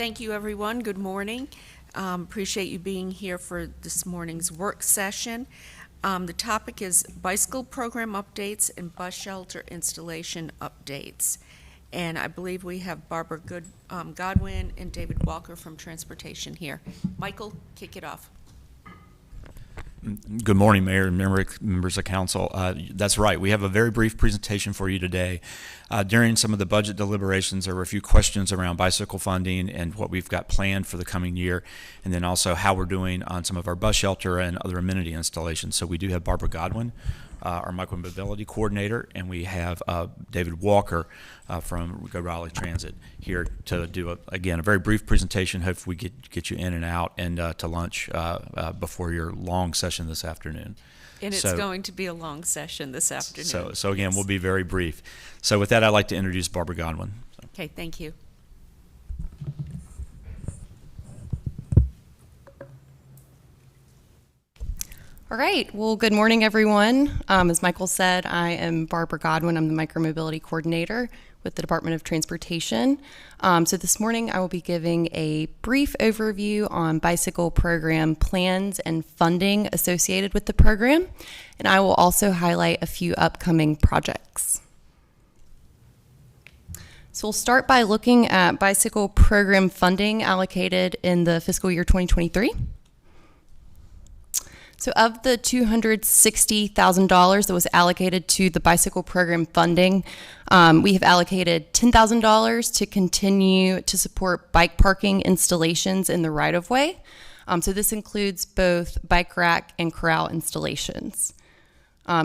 Thank you, everyone. Good morning. Appreciate you being here for this morning's work session. The topic is bicycle program updates and bus shelter installation updates. And I believe we have Barbara Godwin and David Walker from Transportation here. Michael, kick it off. Good morning, Mayor and members of Council. That's right. We have a very brief presentation for you today. During some of the budget deliberations, there were a few questions around bicycle funding and what we've got planned for the coming year, and then also how we're doing on some of our bus shelter and other amenity installations. So we do have Barbara Godwin, our micromobility coordinator, and we have David Walker from Raleigh Transit here to do, again, a very brief presentation. Hopefully we get you in and out and to lunch before your long session this afternoon. And it's going to be a long session this afternoon. So again, we'll be very brief. So with that, I'd like to introduce Barbara Godwin. Okay, thank you. All right, well, good morning, everyone. As Michael said, I am Barbara Godwin. I'm the Micromobility Coordinator with the Department of Transportation. So this morning I will be giving a brief overview on bicycle program plans and funding associated with the program, and I will also highlight a few upcoming projects. So we'll start by looking at bicycle program funding allocated in the fiscal year 2023. So of the $260,000 that was allocated to the bicycle program funding, we have allocated $10,000 to continue to support bike parking installations in the right-of-way. So this includes both bike rack and corral installations.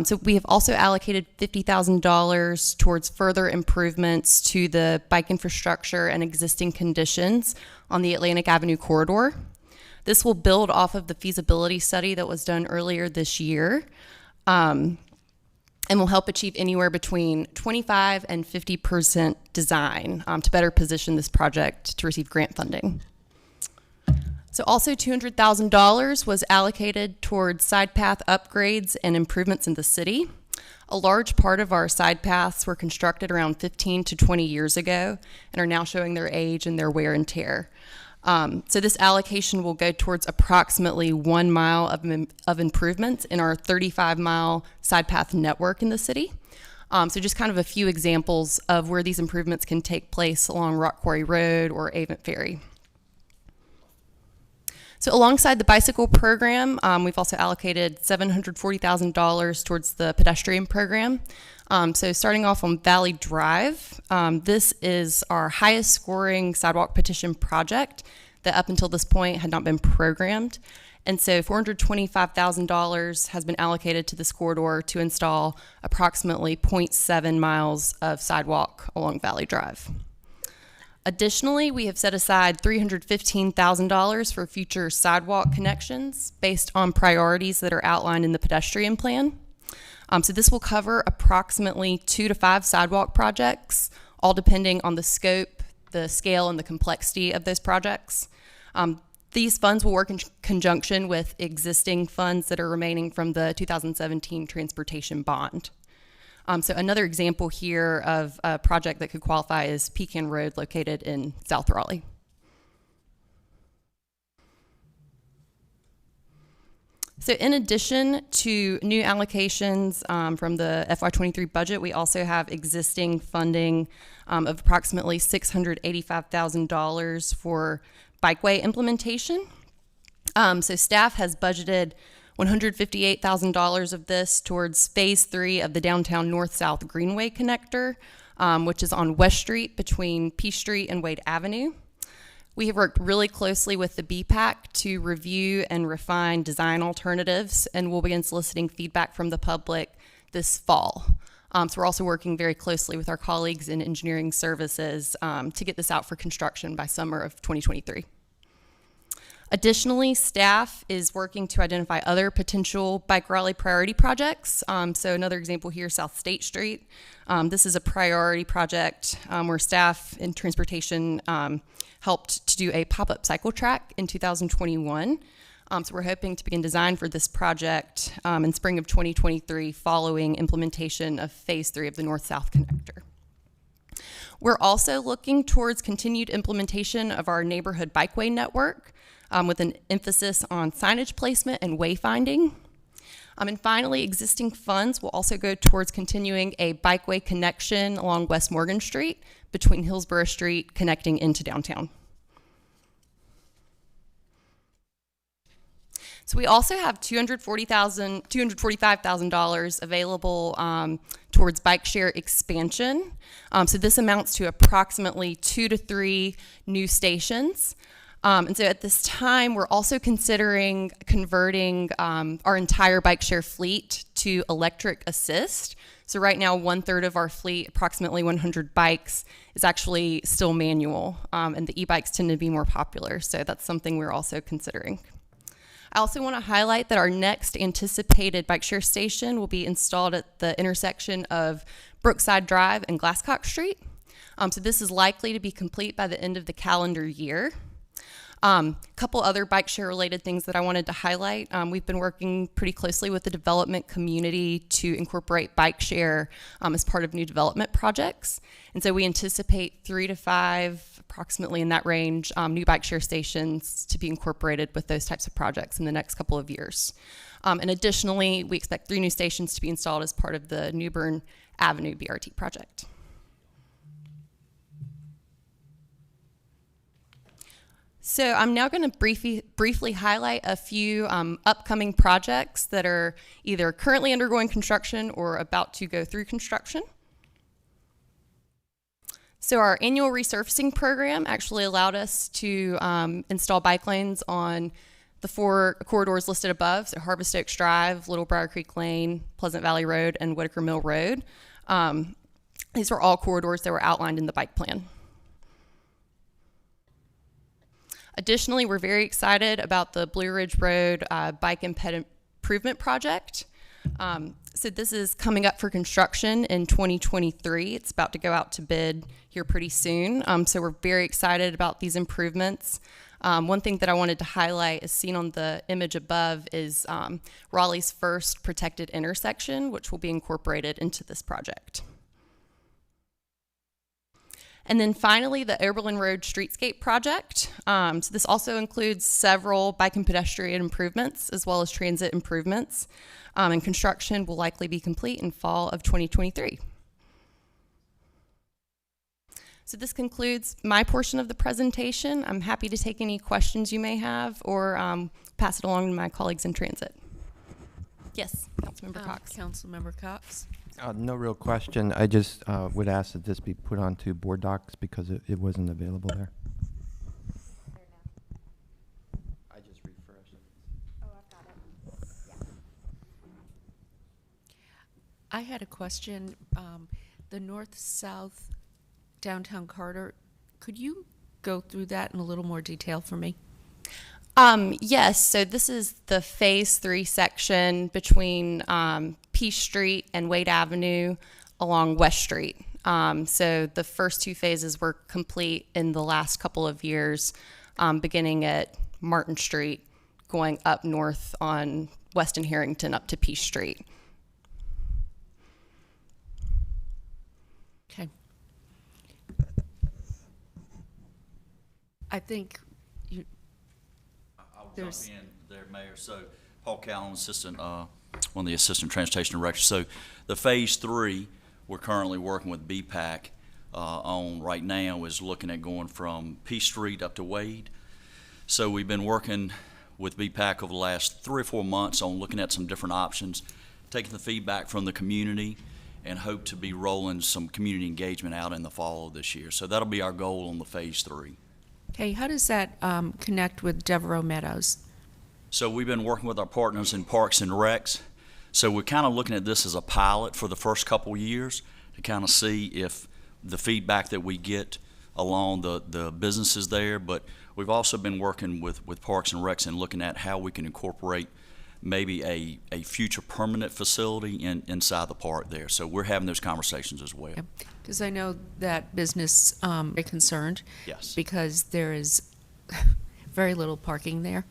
So we have also allocated $50,000 towards further improvements to the bike infrastructure and existing conditions on the Atlantic Avenue corridor. This will build off of the feasibility study that was done earlier this year and will help achieve anywhere between 25 and 50% design to better position this project to receive grant funding. So also $200,000 was allocated towards side path upgrades and improvements in the city. A large part of our side paths were constructed around 15 to 20 years ago and are now showing their age and their wear and tear. So this allocation will go towards approximately 1 mile of improvements in our 35-mile side path network in the city. So just kind of a few examples of where these improvements can take place along Rock Quarry Road or Avent Ferry. So alongside the bicycle program, we've also allocated $740,000 towards the pedestrian program. So starting off on Valley Drive, this is our highest scoring sidewalk petition project that up until this point had not been programmed. And so $425,000 has been allocated to this corridor to install approximately 0.7 miles of sidewalk along Valley Drive. Additionally, we have set aside $315,000 for future sidewalk connections based on priorities that are outlined in the pedestrian plan. So this will cover approximately 2 to 5 sidewalk projects, all depending on the scope, the scale, and the complexity of those projects. These funds will work in conjunction with existing funds that are remaining from the 2017 transportation bond. So another example here of a project that could qualify is Pecan Road located in South Raleigh. So in addition to new allocations from the FY23 budget, we also have existing funding of approximately $685,000 for Bikeway implementation. So staff has budgeted $158,000 of this towards phase 3 of the downtown north-south Greenway connector, which is on West Street between Peace Street and Wade Avenue. We have worked really closely with the BPAC to review and refine design alternatives, and we'll begin soliciting feedback from the public this fall. So we're also working very closely with our colleagues in engineering services to get this out for construction by summer of 2023. Additionally, staff is working to identify other potential Bike Raleigh priority projects. So another example here, South State Street. This is a priority project where staff in transportation helped to do a pop-up cycle track in 2021. So we're hoping to begin design for this project in spring of 2023 following implementation of phase 3 of the north-south connector. We're also looking towards continued implementation of our neighborhood bikeway network with an emphasis on signage placement and wayfinding. And finally, existing funds will also go towards continuing a bikeway connection along West Morgan Street between Hillsborough Street connecting into downtown. So we also have $245,000 available towards Bikeshare Expansion. So this amounts to approximately 2 to 3 new stations. And so at this time, we're also considering converting our entire Bikeshare fleet to electric assist. So right now, 1/3 of our fleet, approximately 100 bikes, is actually still manual, and the e-bikes tend to be more popular. So that's something we're also considering. I also want to highlight that our next anticipated Bikeshare station will be installed at the intersection of Brookside Drive and Glasscock Street. So this is likely to be complete by the end of the calendar year. Couple other Bikeshare related things that I wanted to highlight. We've been working pretty closely with the development community to incorporate Bikeshare as part of new development projects. And so we anticipate 3 to 5, approximately in that range, new Bikeshare stations to be incorporated with those types of projects in the next couple of years. And additionally, we expect 3 new stations to be installed as part of the New Bern Avenue BRT project. So I'm now going to briefly highlight a few upcoming projects that are either currently undergoing construction or about to go through construction. So our annual resurfacing program actually allowed us to install bike lanes on the 4 corridors listed above, so Harvest Oaks Drive, Little Briar Creek Lane, Pleasant Valley Road, and Whitaker Mill Road. These were all corridors that were outlined in the bike plan. Additionally, we're very excited about the Blue Ridge Road bike improvement project. So this is coming up for construction in 2023. It's about to go out to bid here pretty soon. So we're very excited about these improvements. One thing that I wanted to highlight, as seen on the image above, is Raleigh's first protected intersection, which will be incorporated into this project. And then finally, the Oberlin Road Streetscape project. So this also includes several bike and pedestrian improvements, as well as transit improvements. And construction will likely be complete in fall of 2023. So this concludes my portion of the presentation. I'm happy to take any questions you may have or pass it along to my colleagues in transit. Yes, Councilmember Cox. Councilmember Cox. No real question. I just would ask that this be put onto board docs because it wasn't available there. I just refreshed it. Oh, I've got it. Yeah. I had a question. The north-south downtown corridor, could you go through that in a little more detail for me? Yes, so this is the Phase 3 section between Peace Street and Wade Avenue along West Street. So the first 2 phases were complete in the last couple of years, beginning at Martin Street, going up north on West and Harrington up to Peace Street. Okay. I think I'll jump in there, Mayor. So Paul Callan, assistant, one of the assistant transportation directors. So the Phase 3 we're currently working with BPAC on right now is looking at going from Peace Street up to Wade. So we've been working with BPAC over the last 3 or 4 months on looking at some different options, taking the feedback from the community, and hope to be rolling some community engagement out in the fall of this year. So that'll be our goal on the Phase 3. Okay, how does that connect with Devereaux Meadows? So we've been working with our partners in Parks and Recs. So we're kind of looking at this as a pilot for the first couple years to kind of see if the feedback that we get along the businesses there. But we've also been working with Parks and Recs and looking at how we can incorporate maybe a future permanent facility inside the park there. So we're having those conversations as well. Because I know that business very concerned. Yes. Because there is very little parking there.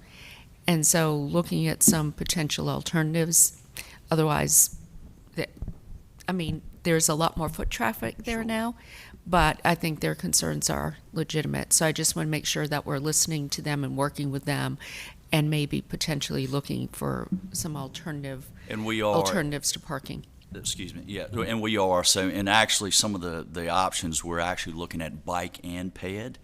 And so looking at some potential alternatives, otherwise, there's a lot more foot traffic there now, but I think their concerns are legitimate. So I just want to make sure that we're listening to them and working with them, and maybe potentially looking for some And we are, alternatives to parking. excuse me, yeah, and we are. So, and actually, some of the options we're actually looking at bike and ped.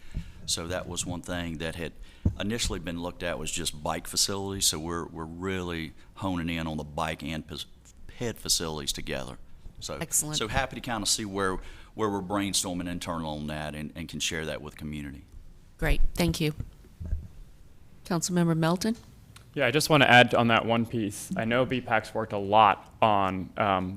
So that was one thing that had initially been looked at was just bike facilities. So we're really honing in on the bike and ped facilities together. So Excellent. So happy to kind of see where we're brainstorming internal on that and can share that with community. Great, thank you. Councilmember Melton? Yeah, I just want to add on that one piece. I know BPAC's worked a lot on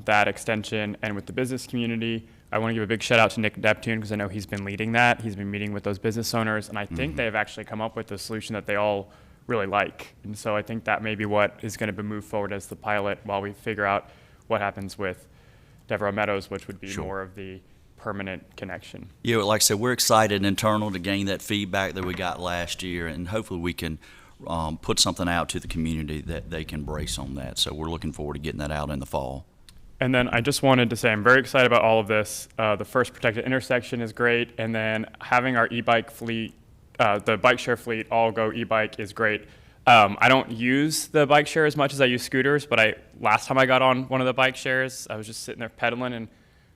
that extension and with the business community. I want to give a big shout out to Nick Neptune because I know he's been leading that. He's been meeting with those business owners, and I think they've actually come up with a solution that they all really like. And so I think that may be what is going to move forward as the pilot while we figure out what happens with Devereaux Meadows, which would be more of the permanent connection. Yeah, like I said, we're excited internal to gain that feedback that we got last year, and hopefully we can put something out to the community that they can brace on that. So we're looking forward to getting that out in the fall. And then I just wanted to say I'm very excited about all of this. The first protected intersection is great, and then having our e-bike fleet, the bike share fleet, all go e-bike is great. I don't use the bike share as much as I use scooters, but last time I got on one of the bike shares, I was just sitting there pedaling, and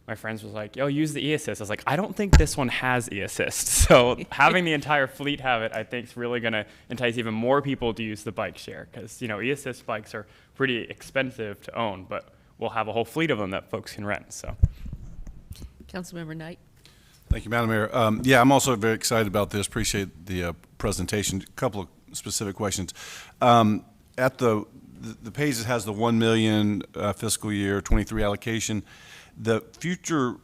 my friends was like, yo, use the e-assist. I was like, I don't think this one has e-assist. So having the entire fleet have it, I think is really going to entice even more people to use the bike share because, e-assist bikes are pretty expensive to own, but we'll have a whole fleet of them that folks can rent. So, Councilmember Knight? Thank you, Madam Mayor. Yeah, I'm also very excited about this. Appreciate the presentation. A couple of specific questions. At the page that has the 1 million fiscal year 23 allocation, the future,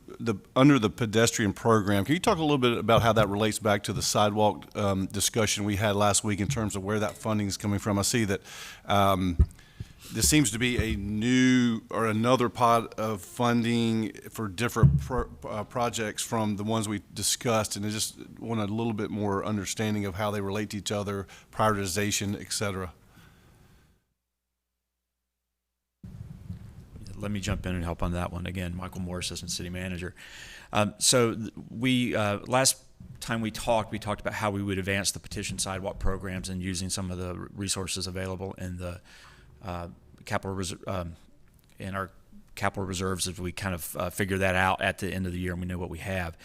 under the pedestrian program, can you talk a little bit about how that relates back to the sidewalk discussion we had last week in terms of where that funding is coming from? I see that this seems to be a new or another pot of funding for different projects from the ones we discussed, and I just wanted a little bit more understanding of how they relate to each other, prioritization, et cetera. Let me jump in and help on that one. Again, Michael Moore, Assistant City Manager. So we, last time we talked about how we would advance the petition sidewalk programs and using some of the resources available in the in our capital reserves as we kind of figure that out at the end of the year and we know what we have.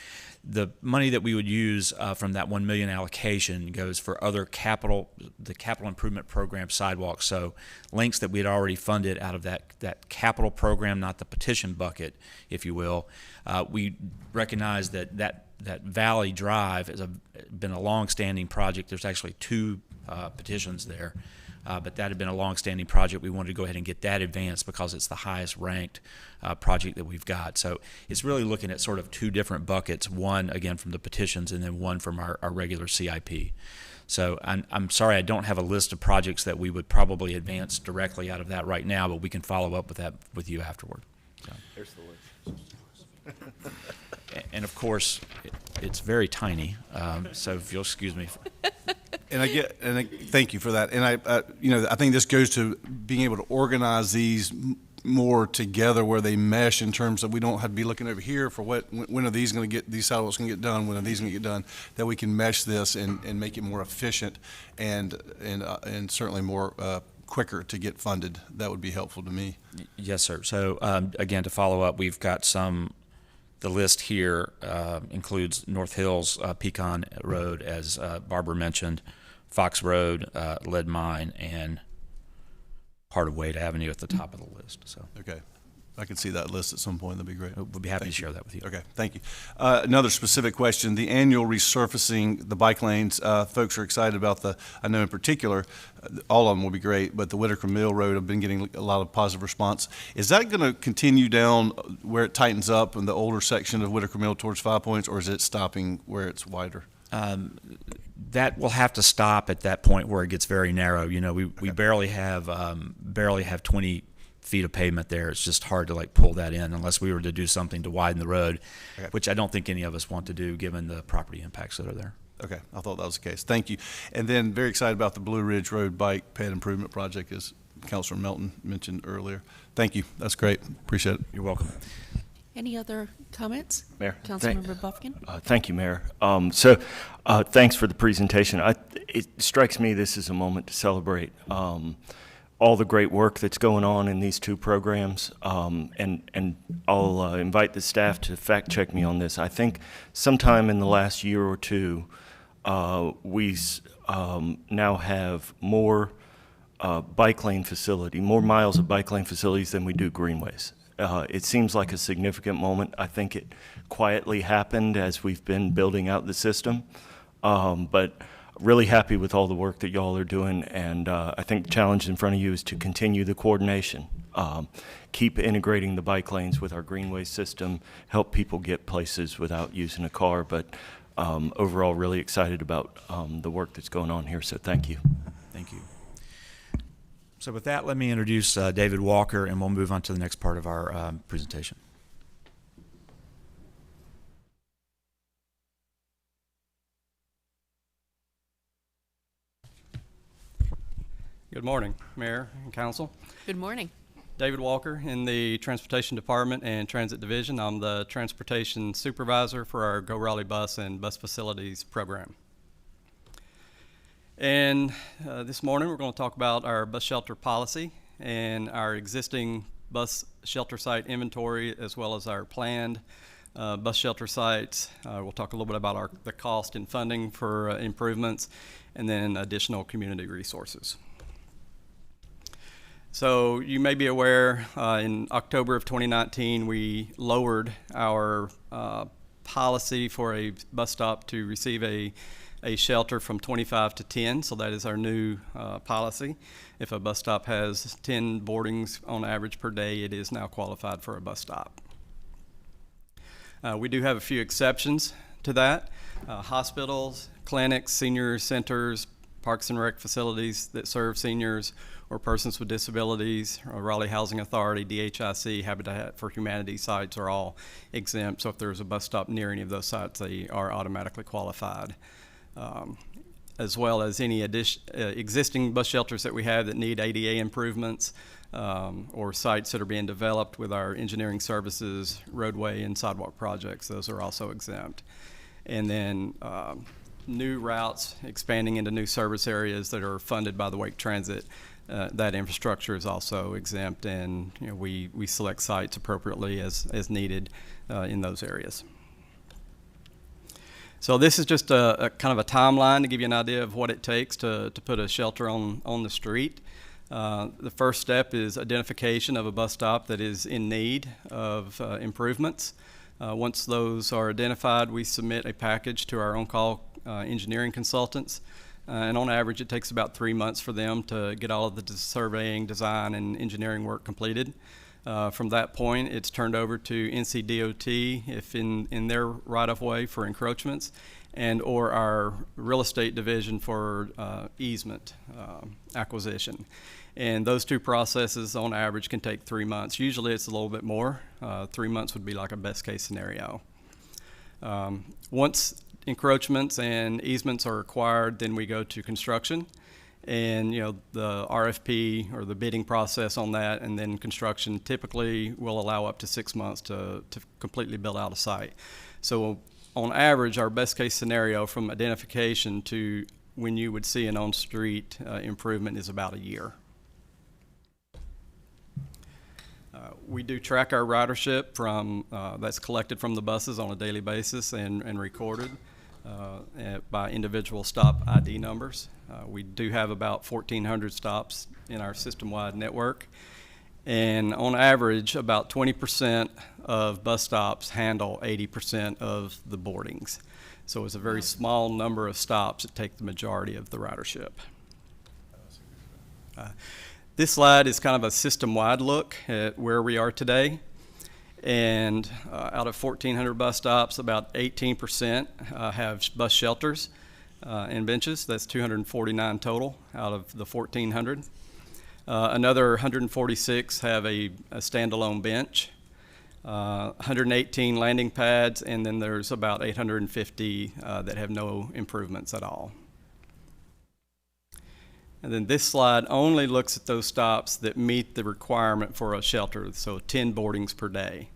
The money that we would use from that 1 million allocation goes for other the capital improvement program sidewalks. So links that we had already funded out of that capital program, not the petition bucket, if you will. We recognize that Valley Drive has been a long-standing project. There's actually 2 petitions there. But that had been a long-standing project. We wanted to go ahead and get that advanced because it's the highest ranked project that we've got. So it's really looking at sort of 2 different buckets, one, again, from the petitions and then one from our regular CIP. So I'm sorry I don't have a list of projects that we would probably advance directly out of that right now, but we can follow up with that with you afterward. So. There's the list. And of course, it's very tiny, so if you'll excuse me. Thank you for that. And I think this goes to being able to organize these more together where they mesh in terms of we don't have to be looking over here for when are these going to get, these sidewalks going to get done, when are these going to get done, that we can mesh this and make it more efficient and certainly more quicker to get funded. That would be helpful to me. Yes, sir. So again, to follow up, we've got the list here includes North Hills, Pecan Road, as Barbara mentioned, Fox Road, Lead Mine, and part of Wade Avenue at the top of the list. So Okay. I can see that list at some point. That'd be great. we'll be happy to share that with you. Okay, thank you. Another specific question, the annual resurfacing, the bike lanes, folks are excited about I know in particular, all of them will be great, but the Whitaker Mill Road, I've been getting a lot of positive response. Is that going to continue down where it tightens up in the older section of Whitaker Mill towards 5 Points, or is it stopping where it's wider? That will have to stop at that point where it gets very narrow. We barely have 20 feet of pavement there. It's just hard to pull that in unless we were to do something to widen the road, which I don't think any of us want to do given the property impacts that are there. Okay, I thought that was the case. Thank you. And then very excited about the Blue Ridge Road Bike Ped Improvement Project, as Councilor Melton mentioned earlier. Thank you. That's great. Appreciate it. You're welcome. Any other comments? Mayor, Councilmember Buffkin? Thank you, Mayor. Thanks for the presentation. It strikes me this is a moment to celebrate all the great work that's going on in these two programs, and I'll invite the staff to fact check me on this. I think sometime in the last year or two, we now have more bike lane facility, more miles of bike lane facilities than we do greenways. It seems like a significant moment. I think it quietly happened as we've been building out the system, but really happy with all the work that y'all are doing, and I think the challenge in front of you is to continue the coordination, keep integrating the bike lanes with our greenway system, help people get places without using a car, but overall really excited about the work that's going on here, so thank you. Thank you. So with that, let me introduce David Walker, and we'll move on to the next part of our presentation. Good morning, Mayor and Council. Good morning. David Walker in the Transportation Department and Transit Division. I'm the Transportation Supervisor for our Go Raleigh Bus and Bus Facilities program. And this morning we're going to talk about our bus shelter policy and our existing bus shelter site inventory, as well as our planned bus shelter sites. We'll talk a little bit about the cost and funding for improvements, and then additional community resources. So you may be aware, in October of 2019, we lowered our policy for a bus stop to receive a shelter from 25 to 10, so that is our new policy. If a bus stop has 10 boardings on average per day, it is now qualified for a bus stop. We do have a few exceptions to that. Hospitals, clinics, senior centers, parks and rec facilities that serve seniors or persons with disabilities, or Raleigh Housing Authority, DHIC, Habitat for Humanity sites are all exempt. So if there's a bus stop near any of those sites, they are automatically qualified. As well as any existing bus shelters that we have that need ADA improvements, or sites that are being developed with our engineering services, roadway and sidewalk projects, those are also exempt. And then new routes expanding into new service areas that are funded by the Wake Transit, that infrastructure is also exempt, and we select sites appropriately as needed in those areas. So this is just a kind of a timeline to give you an idea of what it takes to put a shelter on the street. The first step is identification of a bus stop that is in need of improvements. Once those are identified, we submit a package to our on-call engineering consultants. And on average, it takes about 3 months for them to get all of the surveying, design, and engineering work completed. From that point, it's turned over to NCDOT if in their right-of-way for encroachments, and or our real estate division for easement acquisition. And those two processes on average can take 3 months. Usually it's a little bit more. 3 months would be like a best case scenario. Once encroachments and easements are acquired, then we go to construction. And the RFP or the bidding process on that, and then construction typically will allow up to 6 months to completely build out a site. So on average, our best case scenario from identification to when you would see an on-street improvement is about a year. We do track our ridership from that's collected from the buses on a daily basis and recorded by individual stop ID numbers. We do have about 1,400 stops in our system-wide network, and on average, about 20% of bus stops handle 80% of the boardings. So it's a very small number of stops that take the majority of the ridership. This slide is kind of a system-wide look at where we are today. And out of 1,400 bus stops, about 18% have bus shelters and benches. That's 249 total out of the 1,400. Another 146 have a standalone bench, 118 landing pads, and then there's about 850 that have no improvements at all. And then this slide only looks at those stops that meet the requirement for a shelter, so 10 boardings per day.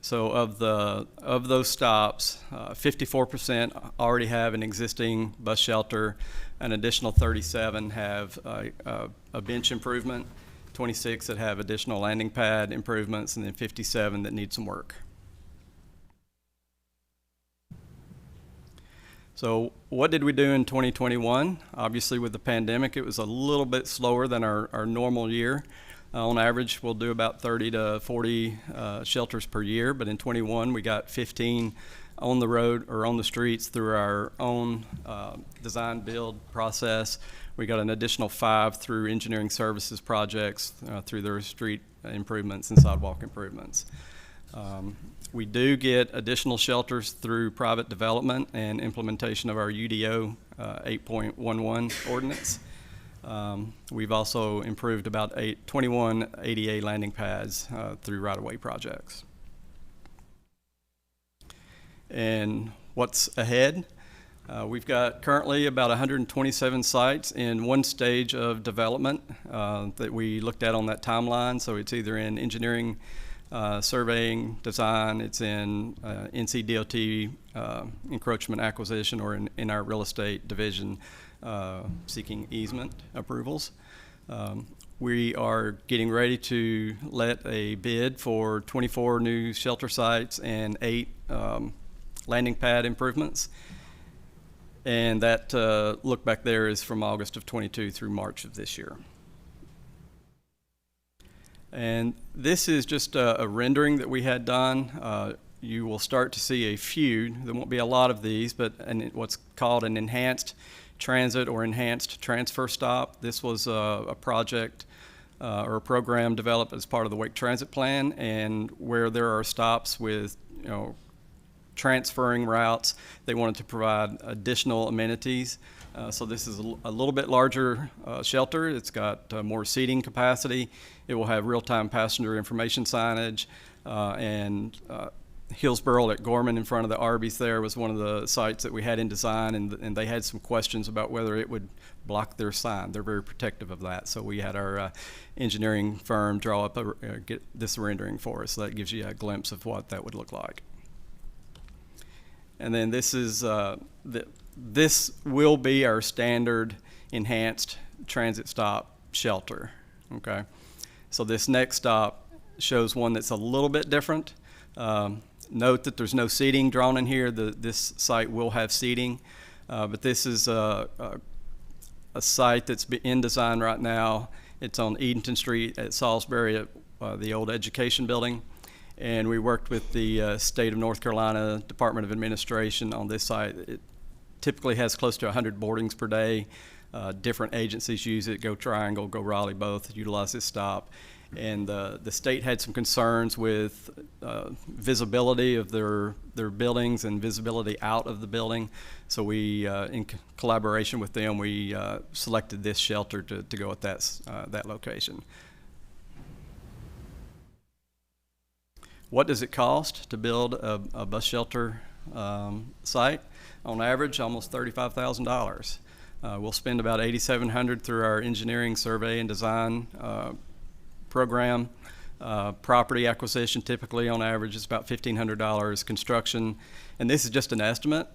So of those stops, 54% already have an existing bus shelter. An additional 37 have a bench improvement, 26 that have additional landing pad improvements, and then 57 that need some work. So what did we do in 2021? Obviously with the pandemic, it was a little bit slower than our normal year. On average, we'll do about 30 to 40 shelters per year, but in 21 we got 15 on the road or on the streets through our own design build process. We got an additional 5 through engineering services projects through their street improvements and sidewalk improvements. We do get additional shelters through private development and implementation of our UDO 8.11 ordinance. We've also improved about 21 ADA landing pads through right-of-way projects. And what's ahead? We've got currently about 127 sites in one stage of development that we looked at on that timeline. So it's either in engineering, surveying, design, it's in NCDOT encroachment acquisition, or in our real estate division seeking easement approvals. We are getting ready to let a bid for 24 new shelter sites and 8 landing pad improvements. And that look back there is from August of 22 through March of this year. And this is just a rendering that we had done. You will start to see a few. There won't be a lot of these, but what's called an enhanced transit or enhanced transfer stop. This was a project or a program developed as part of the Wake Transit Plan, and where there are stops with, transferring routes, they wanted to provide additional amenities. So this is a little bit larger shelter. It's got more seating capacity. It will have real-time passenger information signage, and Hillsborough at Gorman in front of the Arby's there was one of the sites that we had in design, and they had some questions about whether it would block their sign. They're very protective of that. So we had our engineering firm draw up get this rendering for us. So that gives you a glimpse of what that would look like. And then this is this will be our standard enhanced transit stop shelter. Okay, so this next stop shows one that's a little bit different. Note that there's no seating drawn in here. This site will have seating, but this is a site that's in design right now. It's on Edenton Street at Salisbury at the old education building. And we worked with the state of North Carolina Department of Administration on this site. It typically has close to 100 boardings per day. Different agencies use it. Go Triangle, Go Raleigh, both utilize this stop. And the state had some concerns with visibility of their buildings and visibility out of the building. So we, in collaboration with them, we selected this shelter to go at that location. What does it cost to build a bus shelter site? On average, almost $35,000. We'll spend about $8,700 through our engineering, survey, and design program. Property acquisition, typically on average, is about $1,500. Construction, and this is just an estimate.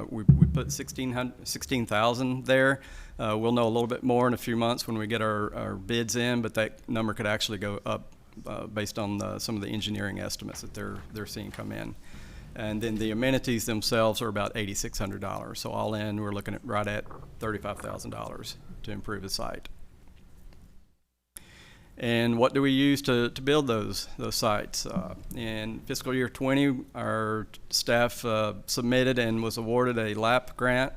We put $16,000 there. We'll know a little bit more in a few months when we get our bids in, but that number could actually go up based on some of the engineering estimates that they're seeing come in. And then the amenities themselves are about $8,600. So all in, we're looking at right at $35,000 to improve the site. And what do we use to build those sites? In fiscal year 20, our staff submitted and was awarded a LAP grant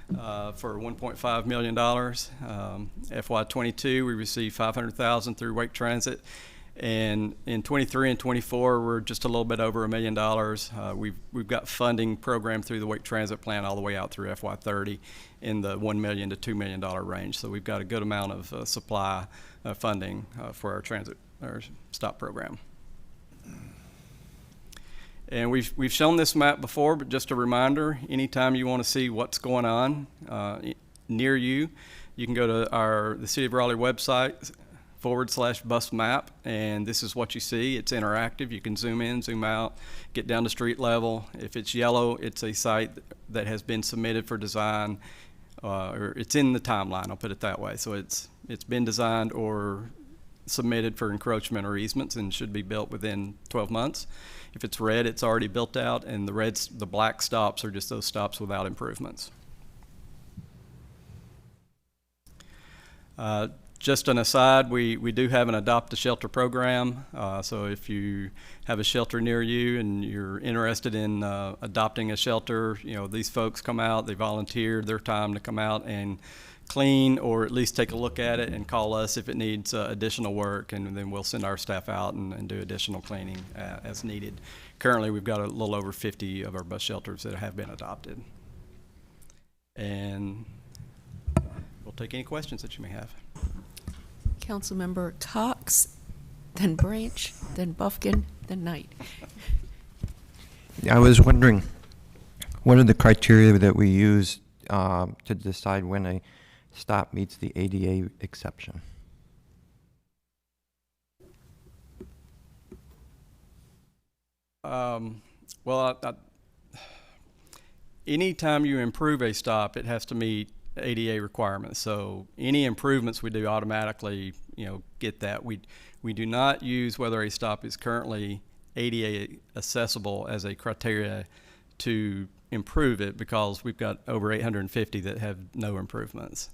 for $1.5 million. FY22, we received $500,000 through Wake Transit. And in 23 and 24, we're just a little bit over $1 million. We've got funding programmed through the Wake Transit Plan all the way out through FY30 in the $1 million to $2 million range. So we've got a good amount of supply funding for our stop program. And we've shown this map before, but just a reminder: anytime you want to see what's going on near you, you can go to the City of Raleigh website, busmap, and this is what you see. It's interactive. You can zoom in, zoom out, get down to street level. If it's yellow, it's a site that has been submitted for design, or it's in the timeline, I'll put it that way. So it's been designed or submitted for encroachment or easements and should be built within 12 months. If it's red, it's already built out, and the black stops are just those stops without improvements. Just an aside, we do have an Adopt a Shelter program. So if you have a shelter near you and you're interested in adopting a shelter, these folks come out, they volunteer their time to come out and clean or at least take a look at it and call us if it needs additional work, and then we'll send our staff out and do additional cleaning as needed. Currently, we've got a little over 50 of our bus shelters that have been adopted. And we'll take any questions that you may have. Councilmember Cox, then Branch, then Buffkin, then Knight. I was wondering, what are the criteria that we use to decide when a stop meets the ADA exception? Anytime you improve a stop, it has to meet ADA requirements. So any improvements we do automatically, get that. We do not use whether a stop is currently ADA accessible as a criteria to improve it, because we've got over 850 that have no improvements.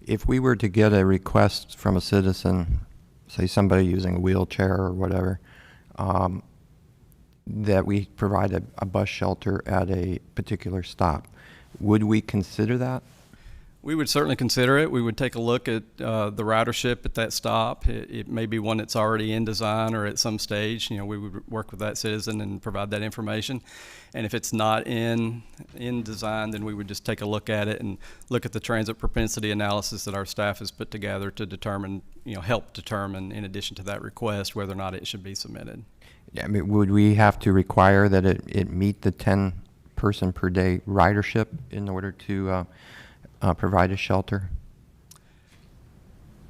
If we were to get a request from a citizen, say somebody using a wheelchair or whatever, that we provide a bus shelter at a particular stop, would we consider that? We would certainly consider it. We would take a look at the ridership at that stop. It may be one that's already in design, or at some stage, we would work with that citizen and provide that information. And if it's not in design, then we would just take a look at it and look at the transit propensity analysis that our staff has put together to determine, help determine, in addition to that request, whether or not it should be submitted. I mean, would we have to require that it meet the 10-person per day ridership in order to provide a shelter?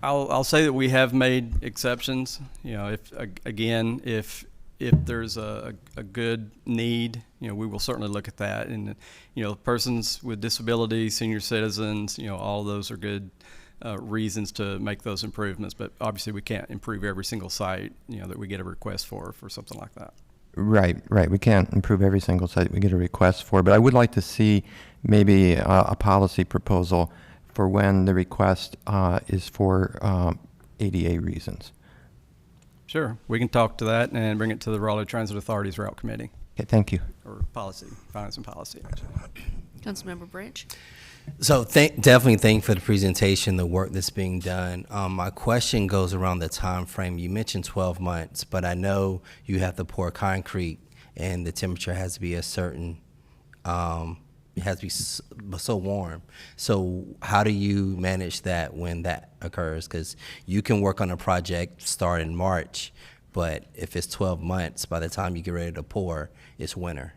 I'll say that we have made exceptions. If there's a good need, we will certainly look at that. And persons with disabilities, senior citizens, all of those are good reasons to make those improvements. But obviously, we can't improve every single site that we get a request for something like that. Right. We can't improve every single site we get a request for, but I would like to see maybe a policy proposal for when the request is for ADA reasons. Sure, we can talk to that and bring it to the Raleigh Transit Authority's route committee. Okay, thank you. Or policy, finance and policy, actually. Councilmember Branch. So definitely thank you for the presentation, the work that's being done. My question goes around the time frame. You mentioned 12 months, but I know you have to pour concrete and the temperature has to be a certain, it has to be so warm. So how do you manage that when that occurs? Because you can work on a project start in March, but if it's 12 months, by the time you get ready to pour, it's winter.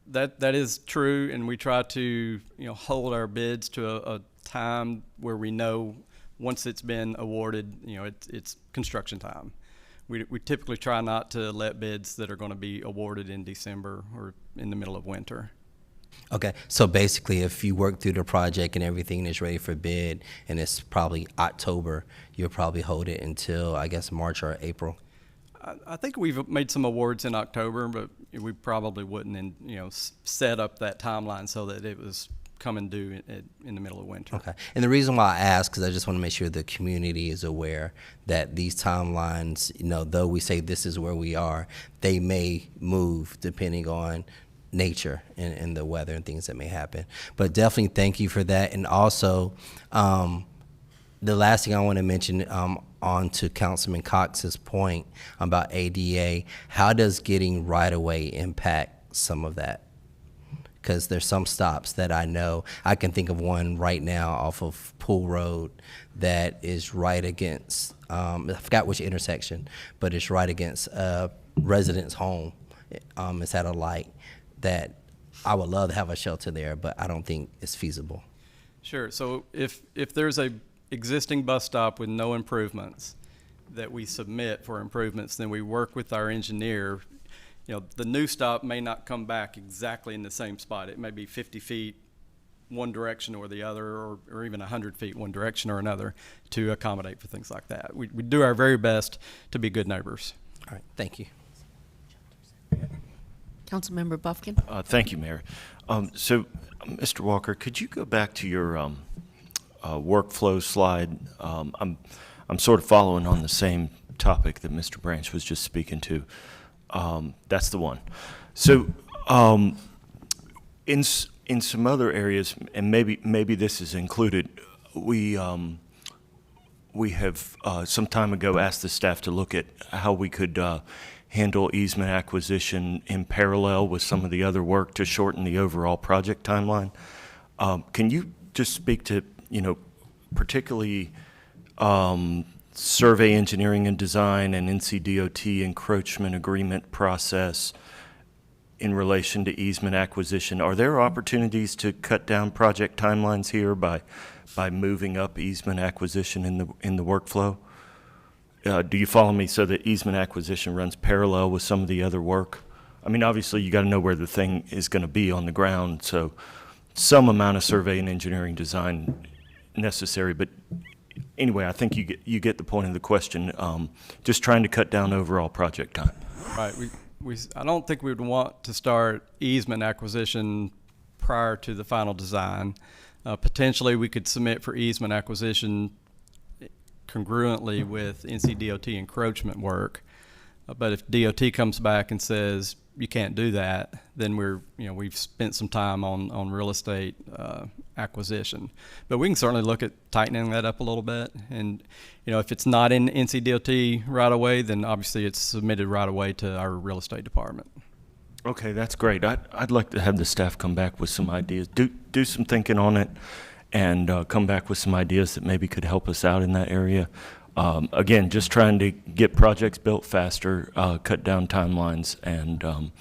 That is true, and we try to hold our bids to a time where we know once it's been awarded, it's construction time. We typically try not to let bids that are going to be awarded in December or in the middle of winter. Okay, so basically if you work through the project and everything is ready for bid and it's probably October, you'll probably hold it until, I guess, March or April? I think we've made some awards in October, but we probably wouldn't, set up that timeline so that it was coming due in the middle of winter. Okay, and the reason why I ask, because I just want to make sure the community is aware that these timelines, though we say this is where we are, they may move depending on nature and the weather and things that may happen. But definitely thank you for that. And also, the last thing I want to mention, on to Councilman Cox's point about ADA, how does getting right-of-way impact some of that? Because there's some stops that I know, I can think of one right now off of Pool Road that is right against, I forgot which intersection, but it's right against a resident's home. It's at a light that I would love to have a shelter there, but I don't think it's feasible. Sure, so if there's a existing bus stop with no improvements that we submit for improvements, then we work with our engineer. You know, the new stop may not come back exactly in the same spot. It may be 50 feet one direction or the other, or even 100 feet one direction or another, to accommodate for things like that. We do our very best to be good neighbors. All right, thank you. Councilmember Buffkin? Thank you, Mayor. So, Mr. Walker, could you go back to your workflow slide? I'm sort of following on the same topic that Mr. Branch was just speaking to. That's the one. So, in some other areas, and maybe this is included, we have some time ago asked the staff to look at how we could handle easement acquisition in parallel with some of the other work to shorten the overall project timeline. Can you just speak to, particularly survey engineering and design and NCDOT encroachment agreement process in relation to easement acquisition? Are there opportunities to cut down project timelines here by moving up easement acquisition in the workflow? Do you follow me, so that easement acquisition runs parallel with some of the other work? I mean, obviously you got to know where the thing is going to be on the ground, so some amount of survey and engineering design necessary. But anyway, I think you get the point of the question. Just trying to cut down overall project time. Right. I don't think we would want to start easement acquisition prior to the final design. Potentially, we could submit for easement acquisition congruently with NCDOT encroachment work. But if DOT comes back and says you can't do that, then we've spent some time on real estate acquisition. But we can certainly look at tightening that up a little bit. And if it's not in NCDOT right away, then obviously it's submitted right away to our real estate department. Okay, that's great. I'd like to have the staff come back with some ideas, do some thinking on it, and come back with some ideas that maybe could help us out in that area. Again, just trying to get projects built faster, cut down timelines, and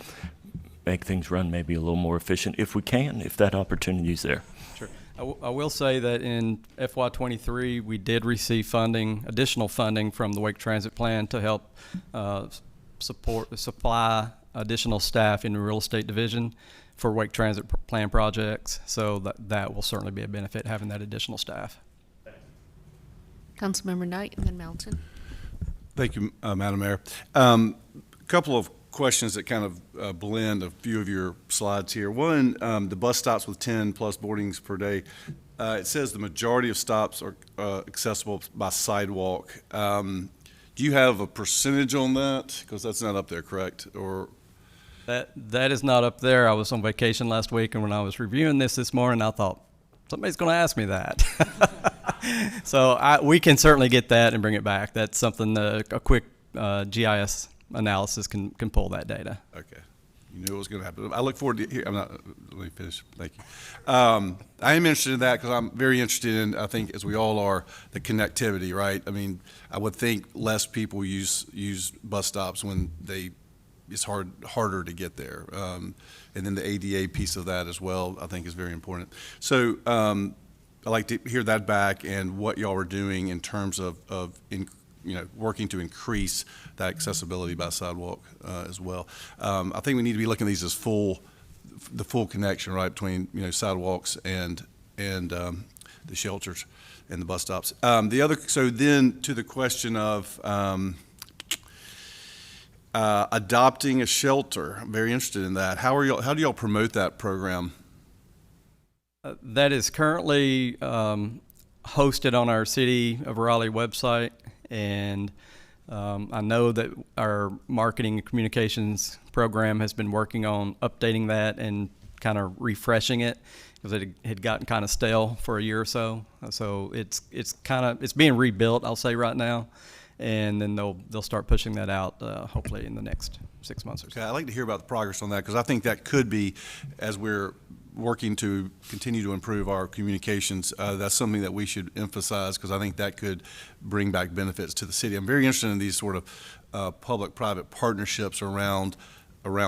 make things run maybe a little more efficient if we can, if that opportunity is there. Sure. I will say that in FY23, we did receive additional funding from the Wake Transit Plan to help supply additional staff in the real estate division for Wake Transit Plan projects. So that will certainly be a benefit, having that additional staff. Councilmember Knight and then Melton. Thank you, Madam Mayor. A couple of questions that kind of blend a few of your slides here. One, the bus stops with 10 plus boardings per day. It says the majority of stops are accessible by sidewalk. Do you have a percentage on that? Because that's not up there, correct? Or that is not up there. I was on vacation last week, and when I was reviewing this morning, I thought, somebody's going to ask me that. So we can certainly get that and bring it back. That's something a quick GIS analysis can pull that data. Okay. You knew it was going to happen. I look forward to hear. Let me finish. Thank you. I am interested in that because I'm very interested in, I think, as we all are, the connectivity, right? I mean, I would think less people use bus stops when it's harder to get there. And then the ADA piece of that as well, I think, is very important. So I'd like to hear that back and what y'all are doing in terms of working to increase that accessibility by sidewalk as well. I think we need to be looking at these as the full connection, right, between sidewalks and the shelters and the bus stops. So then to the question of adopting a shelter, I'm very interested in that. How do y'all promote that program? That is currently hosted on our City of Raleigh website, and I know that our marketing and communications program has been working on updating that and kind of refreshing it because it had gotten kind of stale for a year or so. So it's being rebuilt, I'll say, right now, and then they'll start pushing that out hopefully in the next 6 months or so. Okay, I'd like to hear about the progress on that because I think that could be, as we're working to continue to improve our communications, that's something that we should emphasize because I think that could bring back benefits to the city. I'm very interested in these sort of public-private partnerships around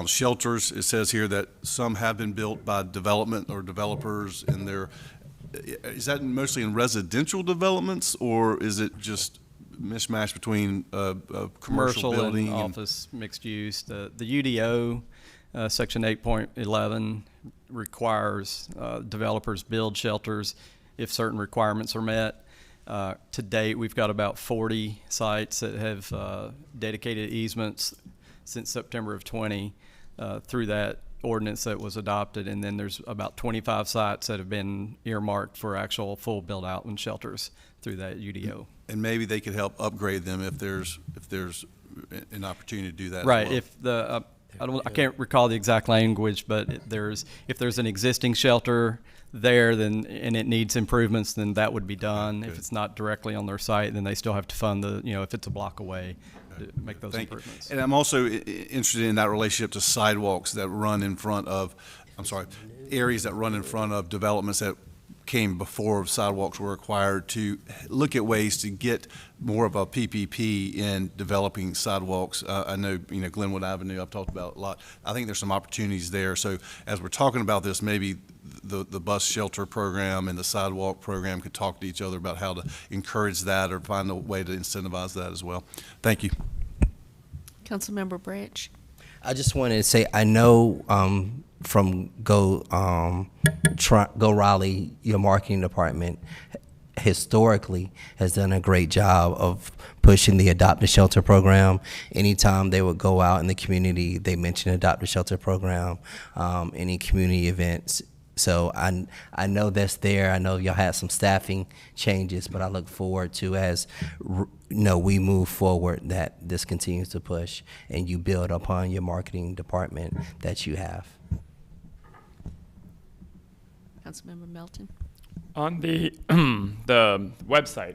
shelters. It says here that some have been built by development or developers, and they're is that mostly in residential developments, or is it just mishmash between a commercial building and office mixed use? The UDO, Section 8.11, requires developers build shelters if certain requirements are met. To date, we've got about 40 sites that have dedicated easements since September of 20 through that ordinance that was adopted, and then there's about 25 sites that have been earmarked for actual full build-out and shelters through that UDO. And maybe they could help upgrade them if there's an opportunity to do that. Right. As well. If the I can't recall the exact language, but if there's an existing shelter there, then and it needs improvements, then that would be done. Good. If it's not directly on their site, then they still have to fund if it's a block away, to make those Thank you. improvements. And I'm also interested in that relationship to sidewalks that run in front of, areas that run in front of developments that came before sidewalks were required, to look at ways to get more of a PPP in developing sidewalks. I know, Glenwood Avenue, I've talked about a lot. I think there's some opportunities there. So as we're talking about this, maybe the bus shelter program and the sidewalk program could talk to each other about how to encourage that or find a way to incentivize that as well. Thank you. Councilmember Branch. I just wanted to say, I know from Go Raleigh, your marketing department historically has done a great job of pushing the Adopt a Shelter program. Anytime they would go out in the community, they mention Adopt a Shelter program, any community events. So I know that's there. I know y'all had some staffing changes, but I look forward to, as we move forward, that this continues to push and you build upon your marketing department that you have. Councilmember Melton. On the the website,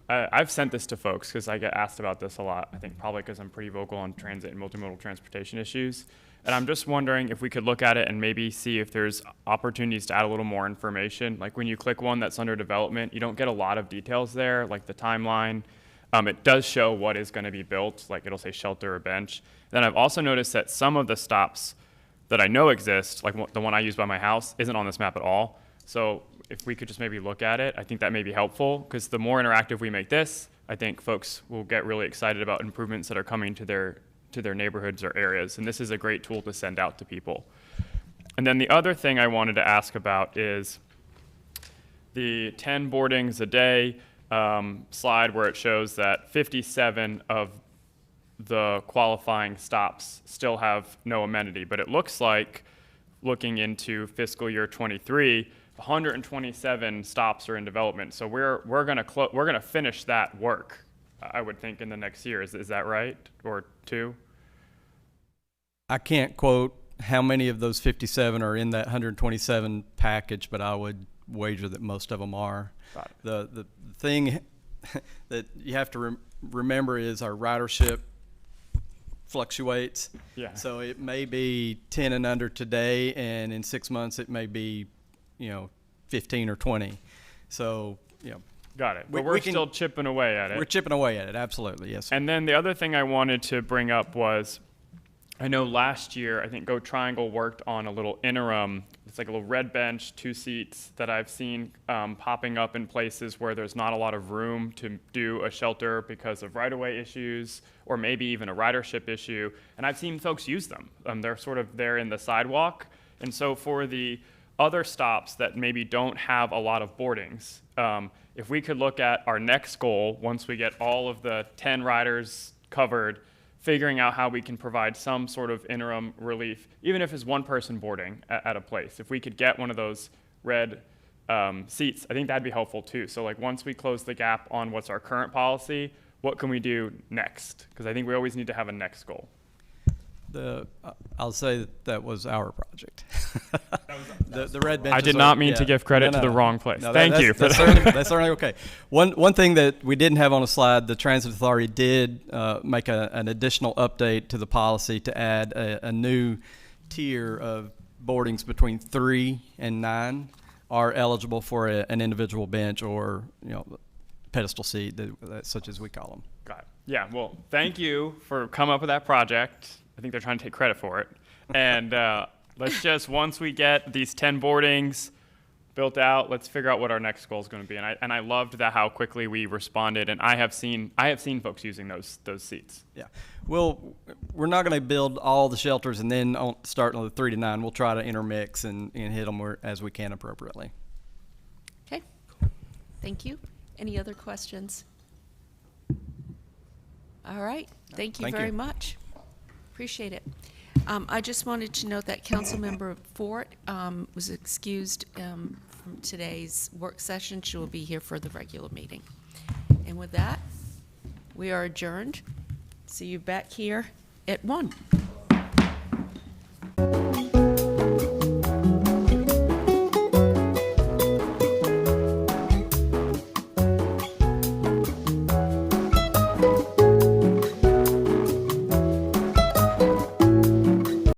I've sent this to folks because I get asked about this a lot. I think probably because I'm pretty vocal on transit and multimodal transportation issues. And I'm just wondering if we could look at it and maybe see if there's opportunities to add a little more information. Like when you click one that's under development, you don't get a lot of details there, like the timeline. It does show what is going to be built, like it'll say shelter or bench. Then I've also noticed that some of the stops that I know exist, like the one I use by my house, isn't on this map at all. So if we could just maybe look at it, I think that may be helpful, because the more interactive we make this, I think folks will get really excited about improvements that are coming to their neighborhoods or areas. And this is a great tool to send out to people. And then the other thing I wanted to ask about is the 10 boardings a day slide, where it shows that 57 of the qualifying stops still have no amenity. But it looks like, looking into fiscal year 23, 127 stops are in development. So we're gonna finish that work, I would think, in the next year. Is that right? Or two? I can't quote how many of those 57 are in that 127 package, but I would wager that most of them are. Got it. The thing that you have to remember is our ridership fluctuates. Yeah. So it may be 10 and under today, and in 6 months it may be, 15 or 20. So, Got it. But we're still chipping away at it. We're chipping away at it, absolutely, yes, sir. And then the other thing I wanted to bring up was, I know last year, I think Go Triangle worked on a little interim, it's like a little red bench, 2 seats, that I've seen popping up in places where there's not a lot of room to do a shelter because of right-of-way issues, or maybe even a ridership issue. And I've seen folks use them. They're sort of there in the sidewalk. And so for the other stops that maybe don't have a lot of boardings, if we could look at our next goal, once we get all of the 10 riders covered, figuring out how we can provide some sort of interim relief, even if it's one person boarding at a place. If we could get one of those red seats, I think that'd be helpful too. So like once we close the gap on what's our current policy, what can we do next? Because I think we always need to have a next goal. I'll say that was our project. The red benches. I did not mean to give credit to the wrong place. No, Thank you for that's that. that's certainly okay. One thing that we didn't have on a slide, the Transit Authority did make an additional update to the policy to add a new tier of boardings between 3 and 9 are eligible for an individual bench or pedestal seat, such as we call them. Got it. Yeah, well, thank you for coming up with that project. I think they're trying to take credit for it. And let's just, once we get these 10 boardings, built out. Let's figure out what our next goal is going to be. And I loved that how quickly we responded. And I have seen folks using those seats. Yeah. Well, we're not going to build all the shelters and then start on the 3 to 9. We'll try to intermix and hit them as we can appropriately. Okay, thank you. Any other questions? All right, thank you Thank very you. much. Appreciate it. I just wanted to note that Councilmember Fort was excused from today's work session. She will be here for the regular meeting. And with that, we are adjourned. See you back here at 1.